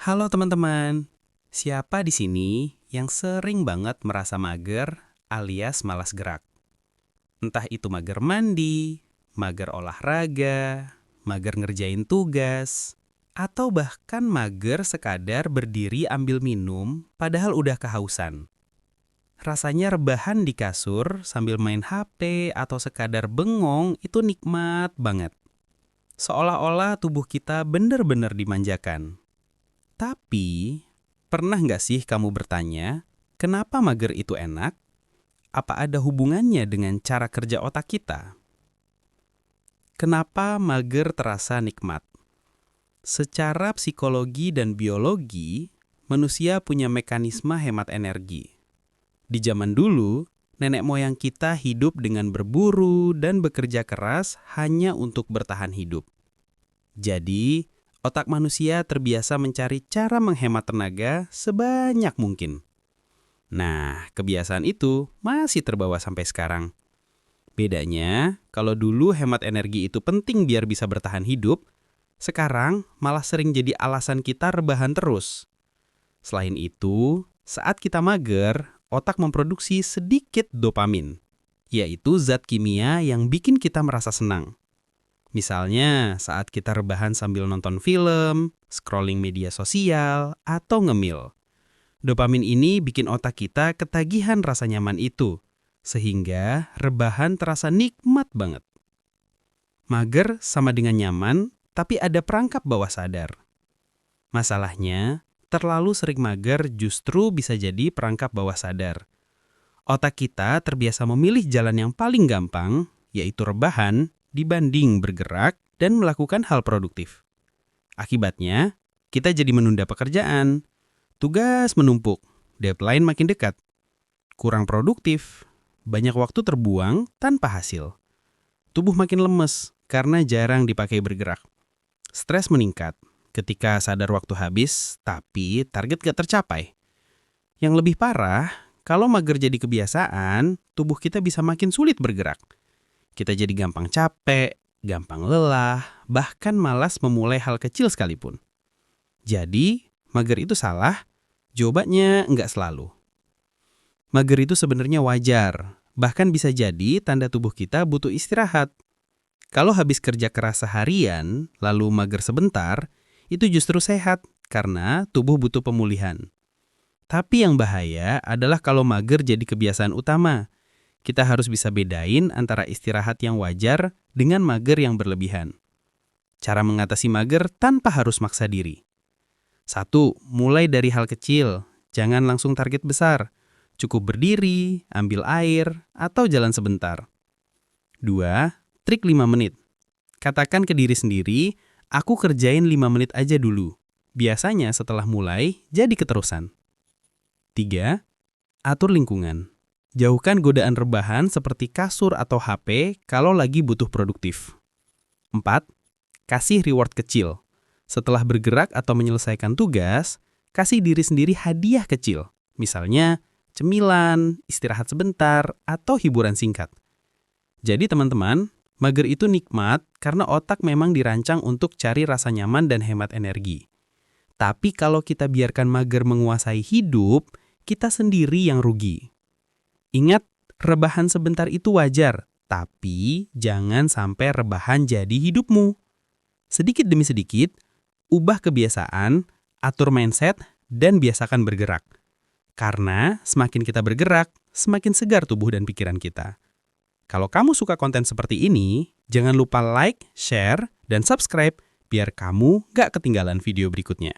Halo teman-teman, siapa di sini yang sering banget merasa mager alias malas gerak? Entah itu mager mandi, mager olahraga, mager ngerjain tugas, atau bahkan mager sekadar berdiri ambil minum padahal udah kehausan. Rasanya rebahan di kasur sambil main HP atau sekadar bengong itu nikmat banget. Seolah-olah tubuh kita bener-bener dimanjakan. Tapi, pernah nggak sih kamu bertanya, kenapa mager itu enak? Apa ada hubungannya dengan cara kerja otak kita? Kenapa mager terasa nikmat? Secara psikologi dan biologi, manusia punya mekanisme hemat energi. Di zaman dulu, nenek moyang kita hidup dengan berburu dan bekerja keras hanya untuk bertahan hidup. Jadi, otak manusia terbiasa mencari cara menghemat tenaga sebanyak mungkin. Nah, kebiasaan itu masih terbawa sampai sekarang. Bedanya, kalau dulu hemat energi itu penting biar bisa bertahan hidup, sekarang malah sering jadi alasan kita rebahan terus. Selain itu, saat kita mager, otak memproduksi sedikit dopamin, yaitu zat kimia yang bikin kita merasa senang. Misalnya saat kita rebahan sambil nonton film, scrolling media sosial, atau ngemil. Dopamin ini bikin otak kita ketagihan rasa nyaman itu, sehingga rebahan terasa nikmat banget. Mager sama dengan nyaman, tapi ada perangkap bawah sadar. Masalahnya, terlalu sering mager justru bisa jadi perangkap bawah sadar. Otak kita terbiasa memilih jalan yang paling gampang, yaitu rebahan, dibanding bergerak dan melakukan hal produktif. Akibatnya, kita jadi menunda pekerjaan, tugas menumpuk, deadline makin dekat, kurang produktif, banyak waktu terbuang tanpa hasil. Tubuh makin lemes karena jarang dipakai bergerak. Stres meningkat ketika sadar waktu habis, tapi target gak tercapai. Yang lebih parah, kalau mager jadi kebiasaan, tubuh kita bisa makin sulit bergerak. Kita jadi gampang capek, gampang lelah, bahkan malas memulai hal kecil sekalipun. Jadi, mager itu salah? Jawabannya enggak selalu. Mager itu sebenarnya wajar, bahkan bisa jadi tanda tubuh kita butuh istirahat. Kalau habis kerja keras seharian, lalu mager sebentar, itu justru sehat karena tubuh butuh pemulihan. Tapi yang bahaya adalah kalau mager jadi kebiasaan utama. Kita harus bisa bedain antara istirahat yang wajar dengan mager yang berlebihan. Cara mengatasi mager tanpa harus maksa diri. 1. Mulai dari hal kecil. Jangan langsung target besar. Cukup berdiri, ambil air, atau jalan sebentar. 2. Trik 5 menit. Katakan ke diri sendiri, aku kerjain 5 menit aja dulu. Biasanya setelah mulai, jadi keterusan. 3. Atur lingkungan. Jauhkan godaan rebahan seperti kasur atau HP kalau lagi butuh produktif. 4. Kasih reward kecil. Setelah bergerak atau menyelesaikan tugas, kasih diri sendiri hadiah kecil. Misalnya, cemilan, istirahat sebentar, atau hiburan singkat. Jadi teman-teman, mager itu nikmat karena otak memang dirancang untuk cari rasa nyaman dan hemat energi. Tapi kalau kita biarkan mager menguasai hidup, kita sendiri yang rugi. Ingat, rebahan sebentar itu wajar, tapi jangan sampai rebahan jadi hidupmu. Sedikit demi sedikit, ubah kebiasaan, atur mindset, dan biasakan bergerak. Karena semakin kita bergerak, semakin segar tubuh dan pikiran kita. Kalau kamu suka konten seperti ini, jangan lupa like, share, dan subscribe biar kamu gak ketinggalan video berikutnya.